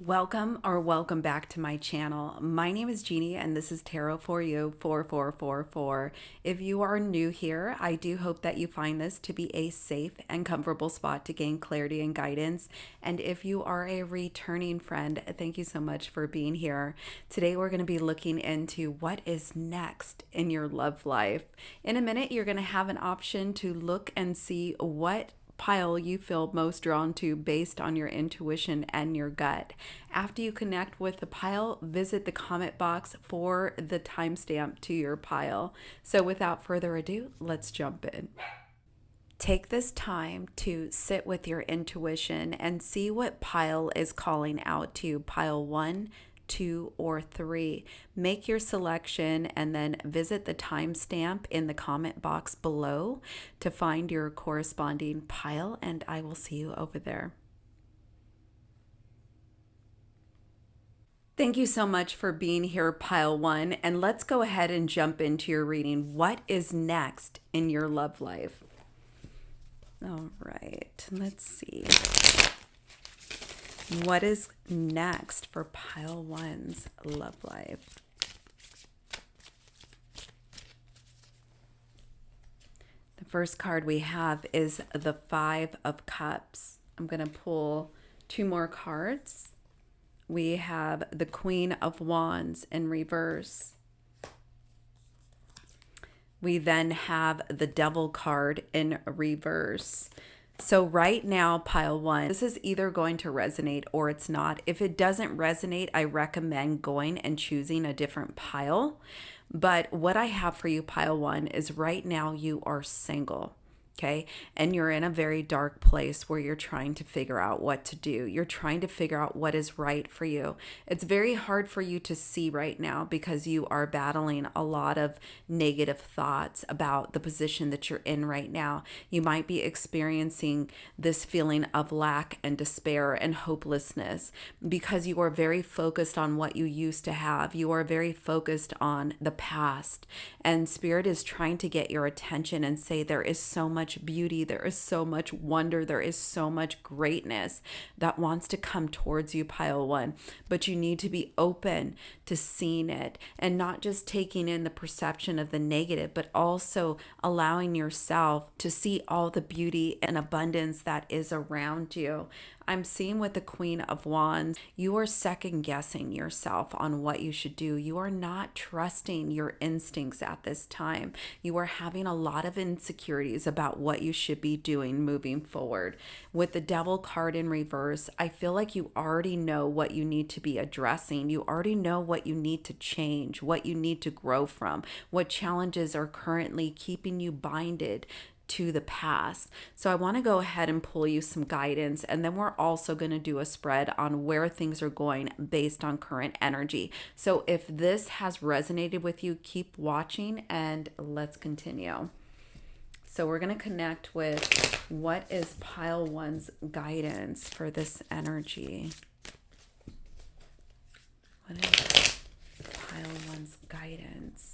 Welcome back to my channel. My name is Jeannie and this is Tarot for You 4444. If you are new here, I do hope that you find this to be a safe and comfortable spot to gain clarity and guidance. And if you are a returning friend, thank you so much for being here. Today we're going to be looking into what is next in your love life. In a minute, you're going to have an option to look and see what pile you feel most drawn to based on your intuition and your gut. After you connect with the pile, visit the comment box for the timestamp to your pile. So without further ado, let's jump in. Take this time to sit with your intuition and see what pile is calling out to you. Pile 1, 2, or 3. Make your selection and then visit the timestamp in the comment box below to find your corresponding pile, and I will see you over there. Thank you so much for being here, pile 1, and let's go ahead and jump into your reading. What is next in your love life? All right, let's see. What is next for pile 1's love life? The first card we have is the 5 of Cups. I'm going to pull 2 more cards. We have the Queen of Wands in reverse. We then have the Devil card in reverse. So right now, pile 1, this is either going to resonate or it's not. If it doesn't resonate, I recommend going and choosing a different pile. But what I have for you, pile 1, is right now you are single. Okay. And you're in a very dark place where you're trying to figure out what to do. You're trying to figure out what is right for you. It's very hard for you to see right now because you are battling a lot of negative thoughts about the position that you're in right now. You might be experiencing this feeling of lack and despair and hopelessness because you are very focused on what you used to have. You are very focused on the past, and Spirit is trying to get your attention and say there is so much beauty, there is so much wonder, there is so much greatness that wants to come towards you, pile 1. But you need to be open to seeing it and not just taking in the perception of the negative, but also allowing yourself to see all the beauty and abundance that is around you. I'm seeing with the Queen of Wands, you are second guessing yourself on what you should do. You are not trusting your instincts at this time. You are having a lot of insecurities about what you should be doing moving forward. With the Devil card in reverse, I feel like you already know what you need to be addressing. You already know what you need to change, what you need to grow from, what challenges are currently keeping you binded to the past. So I want to go ahead and pull you some guidance, and then we're also going to do a spread on where things are going based on current energy. So if this has resonated with you, keep watching and let's continue. So we're going to connect with what is pile 1's guidance for this energy. What is pile 1's guidance?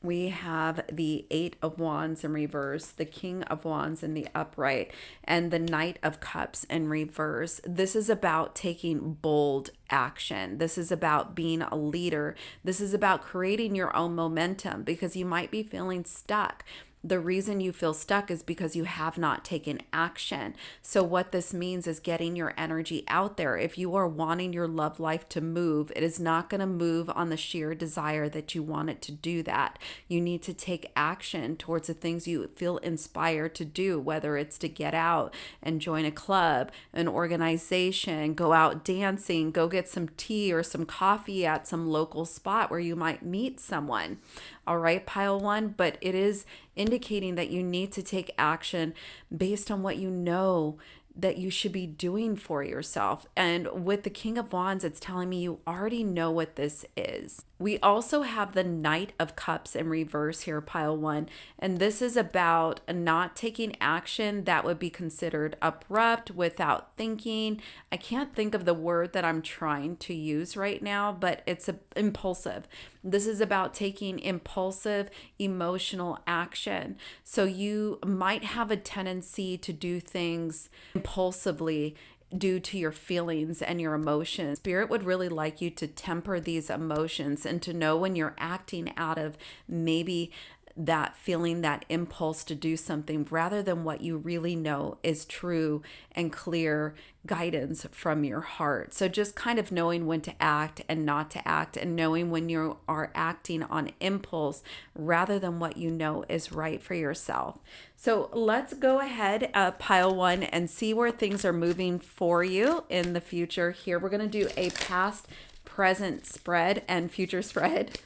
We have the 8 of Wands in reverse, the King of Wands in the upright, and the Knight of Cups in reverse. This is about taking bold action. This is about being a leader. This is about creating your own momentum because you might be feeling stuck. The reason you feel stuck is because you have not taken action. So what this means is getting your energy out there. If you are wanting your love life to move, it is not going to move on the sheer desire that you want it to do that. You need to take action towards the things you feel inspired to do, whether it's to get out and join a club, an organization, go out dancing, go get some tea or some coffee at some local spot where you might meet someone. All right, pile 1, but it is indicating that you need to take action based on what you know that you should be doing for yourself. And with the King of Wands, it's telling me you already know what this is. We also have the Knight of Cups in reverse here, pile 1. And this is about not taking action that would be considered abrupt, without thinking. I can't think of the word that I'm trying to use right now, but it's impulsive. This is about taking impulsive, emotional action. So you might have a tendency to do things impulsively due to your feelings and your emotions. Spirit would really like you to temper these emotions and to know when you're acting out of maybe that feeling, that impulse to do something, rather than what you really know is true and clear guidance from your heart. So just kind of knowing when to act and not to act, and knowing when you are acting on impulse rather than what you know is right for yourself. So let's go ahead, pile one, and see where things are moving for you in the future. Here we're going to do a past, present spread and future spread.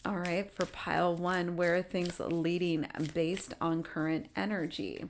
All right, for pile one, where are things leading based on current energy?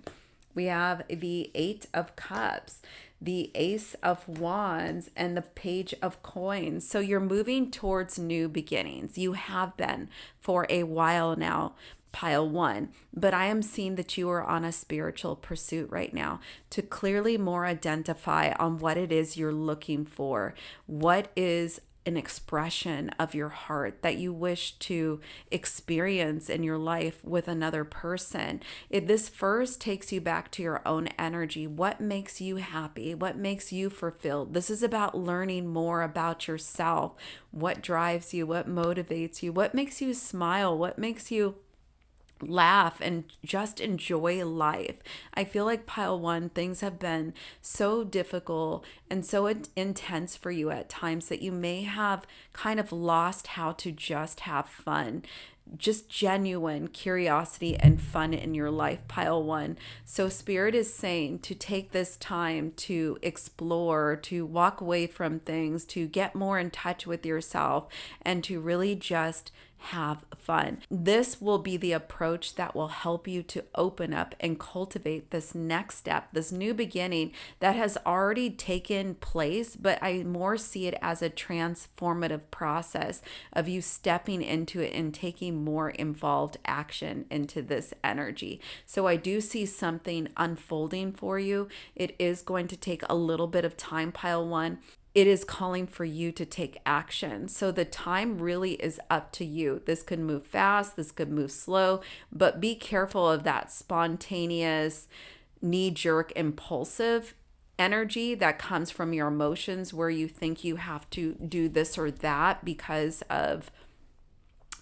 We have the Eight of Cups, the Ace of Wands, and the Page of Coins. So you're moving towards new beginnings. You have been for a while now, pile one, but I am seeing that you are on a spiritual pursuit right now to clearly more identify on what it is you're looking for. What is an expression of your heart that you wish to experience in your life with another person? This first takes you back to your own energy. What makes you happy? What makes you fulfilled? This is about learning more about yourself. What drives you? What motivates you? What makes you smile? What makes you laugh and just enjoy life? I feel like pile one, things have been so difficult and so intense for you at times that you may have kind of lost how to just have fun, just genuine curiosity and fun in your life, pile one. So Spirit is saying to take this time to explore, to walk away from things, to get more in touch with yourself, and to really just have fun. This will be the approach that will help you to open up and cultivate this next step, this new beginning that has already taken place, but I more see it as a transformative process of you stepping into it and taking more involved action into this energy. So I do see something unfolding for you. It is going to take a little bit of time, pile one. It is calling for you to take action. So the time really is up to you. This could move fast, this could move slow, but be careful of that spontaneous, knee-jerk, impulsive energy that comes from your emotions where you think you have to do this or that because of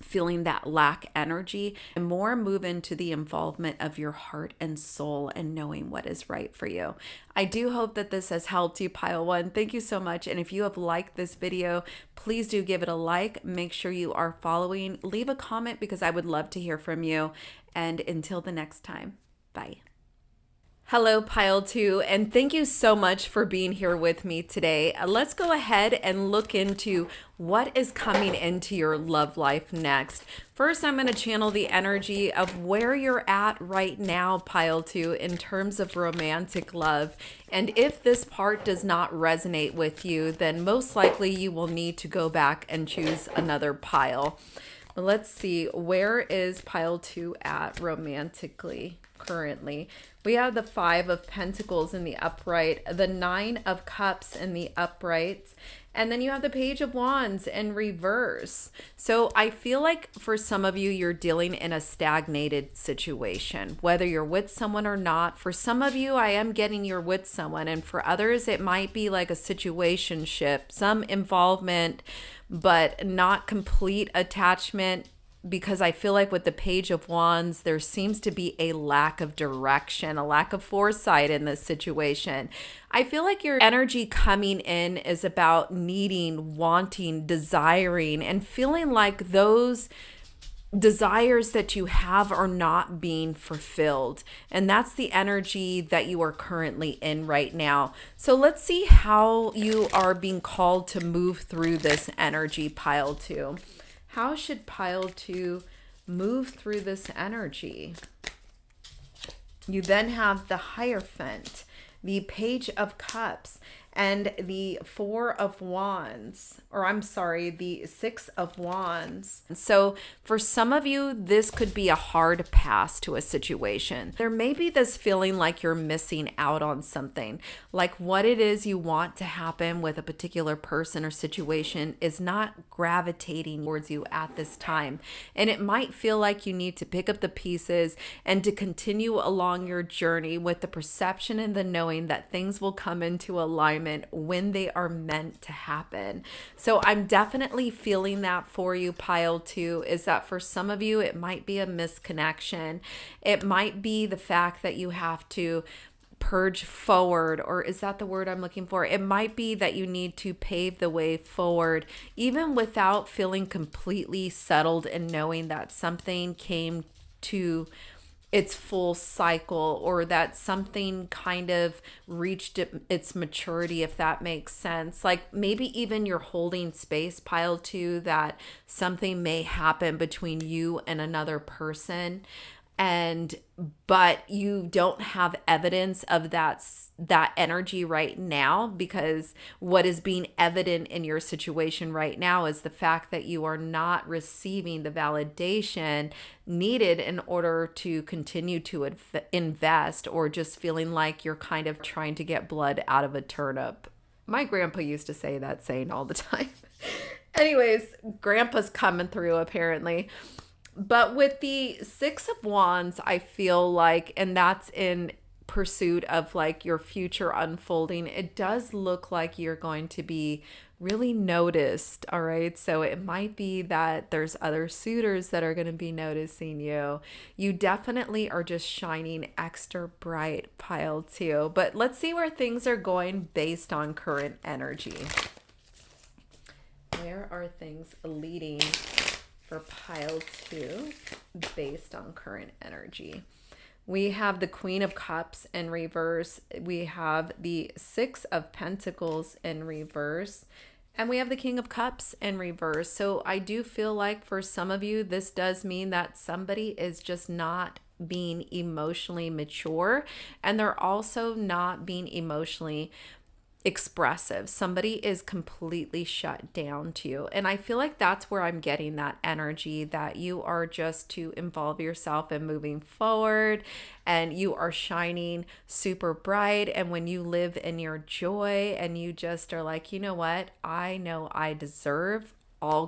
feeling that lack energy, and more move into the involvement of your heart and soul and knowing what is right for you. I do hope that this has helped you, pile one. Thank you so much. And if you have liked this video, please do give it a like. Make sure you are following. Leave a comment because I would love to hear from you. And until the next time, bye. Hello, pile two, and thank you so much for being here with me today. Let's go ahead and look into what is coming into your love life next. First, I'm going to channel the energy of where you're at right now, pile two, in terms of romantic love. And if this part does not resonate with you, then most likely you will need to go back and choose another pile. Let's see, where is pile two at romantically currently? We have the Five of Pentacles in the upright, the Nine of Cups in the upright, and then you have the Page of Wands in reverse. So I feel like for some of you, you're dealing in a stagnated situation, whether you're with someone or not. For some of you, I am getting you're with someone, and for others, it might be like a situationship, some involvement, but not complete attachment. Because I feel like with the Page of Wands, there seems to be a lack of direction, a lack of foresight in this situation. I feel like your energy coming in is about needing, wanting, desiring, and feeling like those desires that you have are not being fulfilled. And that's the energy that you are currently in right now. So let's see how you are being called to move through this energy, pile two. How should pile two move through this energy? You then have the Hierophant, the Page of Cups, and the Four of Wands, or I'm sorry, the Six of Wands. So for some of you, this could be a hard pass to a situation. There may be this feeling like you're missing out on something, like what it is you want to happen with a particular person or situation is not gravitating towards you at this time. And it might feel like you need to pick up the pieces and to continue along your journey with the perception and the knowing that things will come into alignment when they are meant to happen. So I'm definitely feeling that for you, pile 2, is that for some of you, it might be a misconnection. It might be the fact that you have to purge forward, or is that the word I'm looking for? It might be that you need to pave the way forward, even without feeling completely settled and knowing that something came to its full cycle, or that something kind of reached its maturity, if that makes sense. Like maybe even you're holding space, pile 2, that something may happen between you and another person, but you don't have evidence of that energy right now, because what is being evident in your situation right now is the fact that you are not receiving the validation needed in order to continue to invest, or just feeling like you're kind of trying to get blood out of a turnip. My grandpa used to say that saying all the time. Anyways, grandpa's coming through apparently. But with the Six of Wands, I feel like, and that's in pursuit of like your future unfolding, it does look like you're going to be really noticed. All right. So it might be that there's other suitors that are going to be noticing you. You definitely are just shining extra bright, pile 2. But let's see where things are going based on current energy. Where are things leading for pile 2 based on current energy? We have the Queen of Cups in reverse. We have the Six of Pentacles in reverse. And we have the King of Cups in reverse. So I do feel like for some of you, this does mean that somebody is just not being emotionally mature. And they're also not being emotionally expressive. Somebody is completely shut down to you. And I feel like that's where I'm getting that energy, that you are just to involve yourself in moving forward, and you are shining super bright. And when you live in your joy and you just are like, you know what, I know I deserve all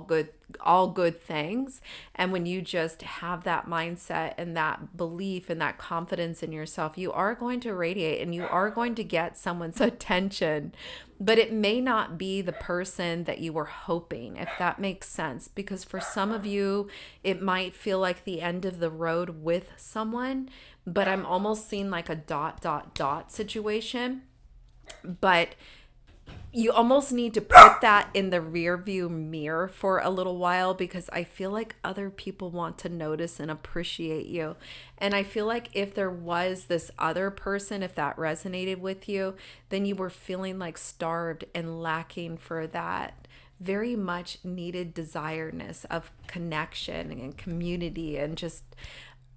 good things. And when you just have that mindset and that belief and that confidence in yourself, you are going to radiate and you are going to get someone's attention. But it may not be the person that you were hoping, if that makes sense. Because for some of you, it might feel like the end of the road with someone, but I'm almost seeing like a ... situation. But you almost need to put that in the rear view mirror for a little while, because I feel like other people want to notice and appreciate you. And I feel like if there was this other person, if that resonated with you, then you were feeling like starved and lacking for that very much needed desireness of connection and community and just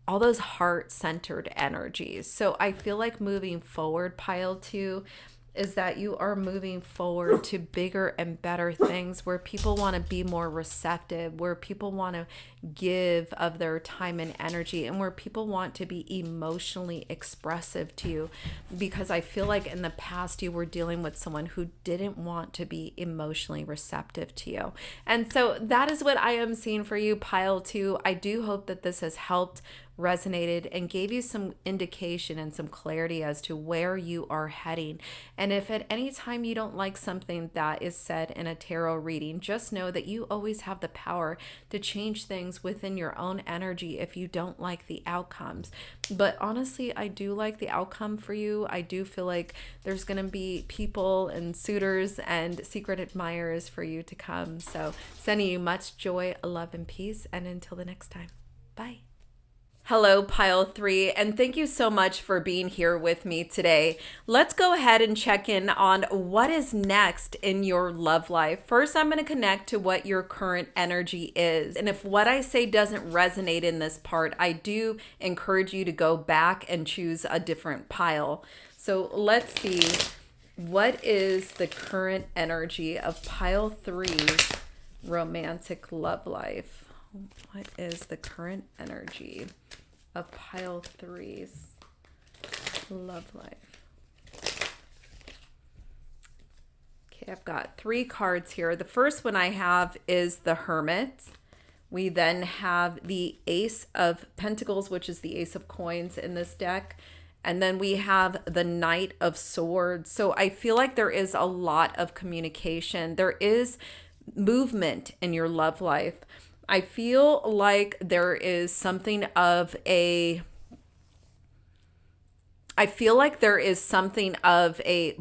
all those heart-centered energies. So I feel like moving forward, pile 2, is that you are moving forward to bigger and better things, where people want to be more receptive, where people want to give of their time and energy, and where people want to be emotionally expressive to you. Because I feel like in the past you were dealing with someone who didn't want to be emotionally receptive to you. And so that is what I am seeing for you, pile 2. I do hope that this has helped, resonated, and gave you some indication and some clarity as to where you are heading. And if at any time you don't like something that is said in a tarot reading, just know that you always have the power to change things within your own energy if you don't like the outcomes. But honestly, I do like the outcome for you. I do feel like there's going to be people and suitors and secret admirers for you to come. So sending you much joy, love, and peace. And until the next time, bye. Hello, pile 3, and thank you so much for being here with me today. Let's go ahead and check in on what is next in your love life. First, I'm going to connect to what your current energy is. And if what I say doesn't resonate in this part, I do encourage you to go back and choose a different pile. So let's see What is the current energy of pile three's romantic love life? What is the current energy of pile three's love life? Okay, I've got 3 cards here. The first one I have is the Hermit. We then have the Ace of Pentacles, which is the Ace of Coins in this deck. And then we have the Knight of Swords. So I feel like there is a lot of communication. There is movement in your love life. I feel like there is something of a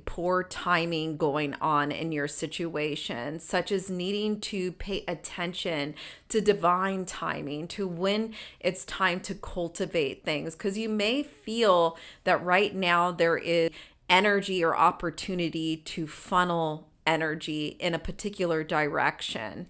poor timing going on in your situation, such as needing to pay attention to divine timing, to when it's time to cultivate things. Because you may feel that right now there is energy or opportunity to funnel energy in a particular direction.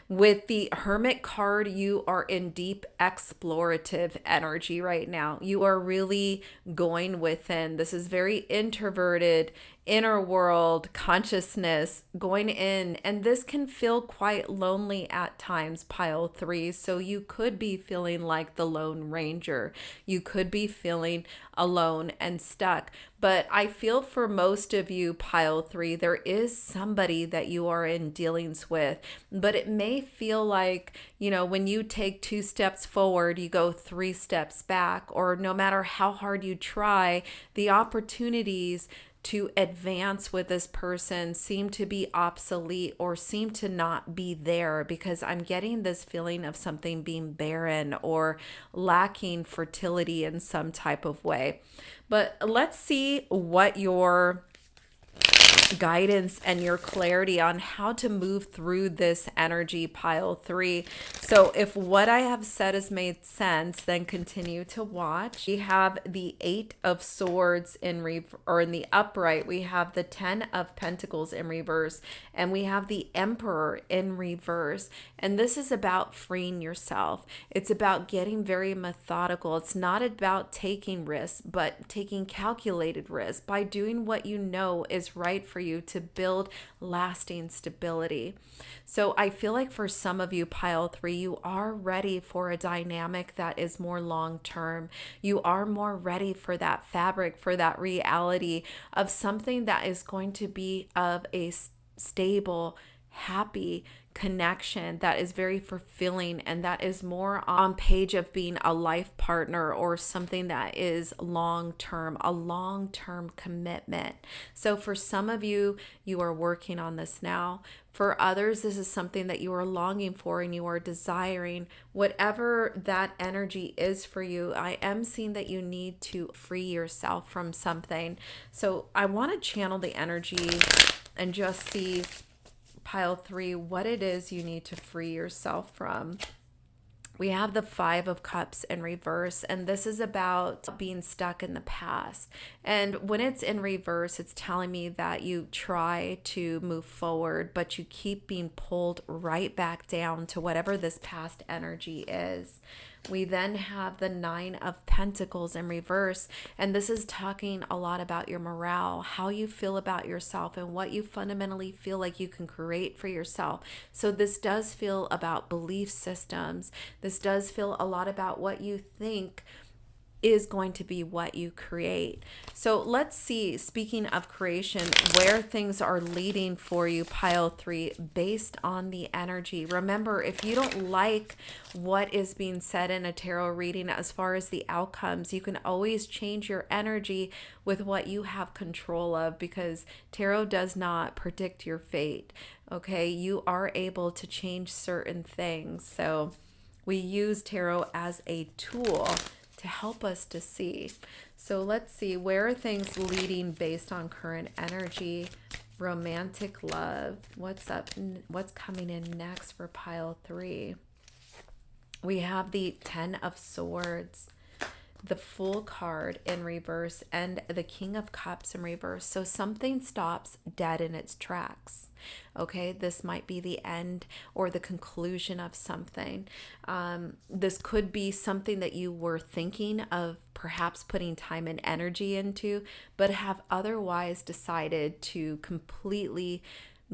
With the Hermit card, you are in deep explorative energy right now. You are really going within. This is very introverted, inner world consciousness going in, and this can feel quite lonely at times, pile 3. So you could be feeling like the Lone Ranger. You could be feeling alone and stuck. But I feel for most of you, pile 3, there is somebody that you are in dealings with, but it may feel like, when you take 2 steps forward, you go 3 steps back, or no matter how hard you try, the opportunities to advance with this person seem to be obsolete or seem to not be there, because I'm getting this feeling of something being barren or lacking fertility in some type of way. But let's see what your guidance and your clarity on how to move through this energy, pile 3. So if what I have said has made sense, then continue to watch. We have the 8 of Swords in the upright. We have the 10 of Pentacles in reverse, and we have the Emperor in reverse. And this is about freeing yourself. It's about getting very methodical. It's not about taking risks, but taking calculated risks by doing what you know is right for you to build lasting stability. So I feel like for some of you, pile 3, you are ready for a dynamic that is more long term. You are more ready for that fabric, for that reality of something that is going to be of a stable, happy connection that is very fulfilling, and that is more on page of being a life partner or something that is long-term, a long-term commitment. So for some of you, you are working on this now. For others, this is something that you are longing for and you are desiring. Whatever that energy is for you, I am seeing that you need to free yourself from something. So I want to channel the energy and just see, pile 3, what it is you need to free yourself from. We have the 5 of Cups in reverse, and this is about being stuck in the past. And when it's in reverse, it's telling me that you try to move forward, but you keep being pulled right back down to whatever this past energy is. We then have the 9 of Pentacles in reverse, and this is talking a lot about your morale, how you feel about yourself, and what you fundamentally feel like you can create for yourself. So this does feel about belief systems. This does feel a lot about what you think is going to be what you create. So let's see, speaking of creation, where things are leading for you, pile 3, based on the energy. Remember, if you don't like what is being said in a tarot reading as far as the outcomes, you can always change your energy with what you have control of, because tarot does not predict your fate. Okay, you are able to change certain things. So we use tarot as a tool to help us to see. So let's see, where are things leading based on current energy, romantic love? What's up? What's coming in next for pile 3? We have the 10 of Swords. the Fool card in reverse, and the King of Cups in reverse. So something stops dead in its tracks. Okay, this might be the end or the conclusion of something. This could be something that you were thinking of perhaps putting time and energy into, but have otherwise decided to completely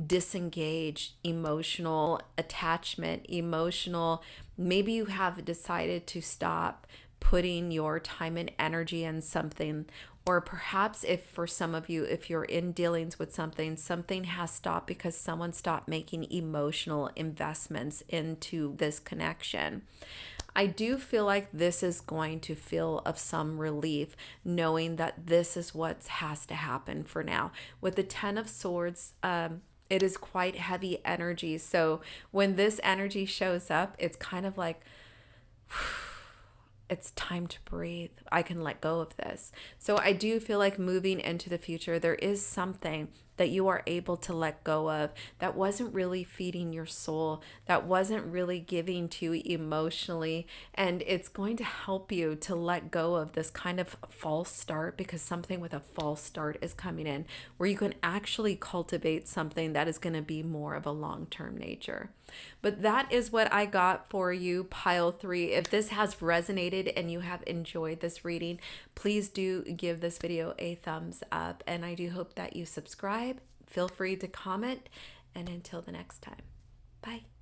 disengage. Emotional attachment, maybe you have decided to stop putting your time and energy in something. Or perhaps, if for some of you, if you're in dealings with something has stopped because someone stopped making emotional investments into this connection. I do feel like this is going to feel of some relief, knowing that this is what has to happen for now. With the Ten of Swords, it is quite heavy energy. So when this energy shows up, it's kind of like, it's time to breathe. I can let go of this. So I do feel like moving into the future, there is something that you are able to let go of that wasn't really feeding your soul, that wasn't really giving to you emotionally. And it's going to help you to let go of this kind of false start, because something with a false start is coming in where you can actually cultivate something that is going to be more of a long-term nature. But that is what I got for you, pile 3. If this has resonated and you have enjoyed this reading, please do give this video a thumbs up. And I do hope that you subscribe. Feel free to comment. And until the next time, bye.